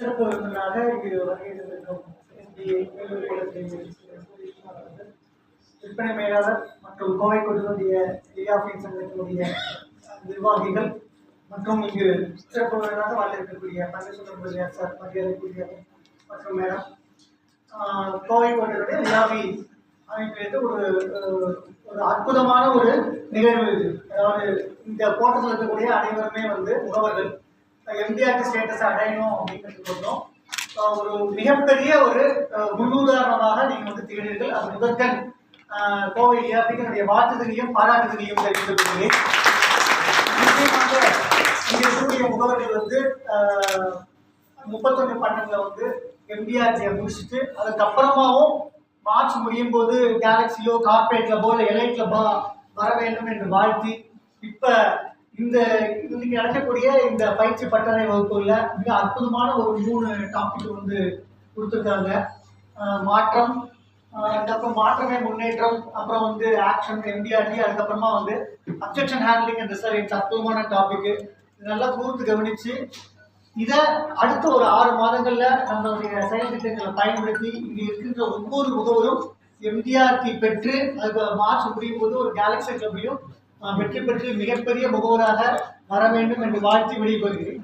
சிறப்பு விருந்தினராக இங்கு வருகை தந்திருக்கும் விற்பனை மேலாளர் மற்றும் கோவை கொண்டுவந்திய ஏஆஃபின் சங்கத்தினுடைய நிர்வாகிகள் மற்றும் இங்கு சிறப்பு விருந்தினராக வாழ் இருக்கக்கூடிய பன்னீர்செல்வம் சார் மரியாதைக்குரிய மற்றும் மேடம் கோவை கொண்டுடைய ஏஆஃபி அமைப்பிலிருந்து ஒரு அற்புதமான ஒரு நிகழ்வு இது. அதாவது இந்த கோட்டத்தில் இருக்கக்கூடிய அனைவருமே முகவர்கள் எம்டிஆர்டி ஸ்டேட்டஸ் அடையணும் அப்படின்னு சொல்றோம். ஒரு மிகப்பெரிய ஒரு முன்னுதாரணமாக நீங்க திகழீர்கள். அது முதற்கண் கோவை ஏஆஃபினுடைய வாழ்த்துதலையும் பாராட்டுதலையும் தெரிவித்துள்ளேன். நிச்சயமாக இங்கே இருக்கக்கூடிய முகவர்கள் 31/12 எம்டிஆர்டியை முடிச்சுட்டு அதுக்கப்புறமாவும் மார்ச் முடியும் போது கேலக்சியோ கார்பரேட் கிளப்போ இல்லை எலைட் கிளப்போ வர வேண்டும் என்று வாழ்த்தி இப்ப இந்த இன்னைக்கு நடக்கக்கூடிய இந்த பயிற்சி பட்டறை வகுப்புல மிக அற்புதமான ஒரு 3 டாபிக் கொடுத்துருக்காங்க. மாற்றம், அதுக்கப்புறம் மாற்றமே முன்னேற்றம், அப்புறம் ஆக்ஷன் எம்டிஆர்டி, அதுக்கப்புறமா அப்ஜெக்ஷன் ஹேண்ட்லிங் அண்ட் ரிசர்வேஷன் அற்புதமான டாபிக். நல்லா கூர்ந்து கவனிச்சு இதை அடுத்த ஒரு 6 மாதங்கள்ல நம்மளுடைய செயல் திட்டங்களை பயன்படுத்தி இங்க இருக்கின்ற ஒவ்வொரு முகவரும் எம்டிஆர்டி பெற்று அதுக்கு மார்ச் முடியும் போது ஒரு கேலக்சி கிளப்பையும் வெற்றி பெற்று மிகப்பெரிய முகவராக வர வேண்டும் என்று வாழ்த்தி வெளிப்படுகிறேன்.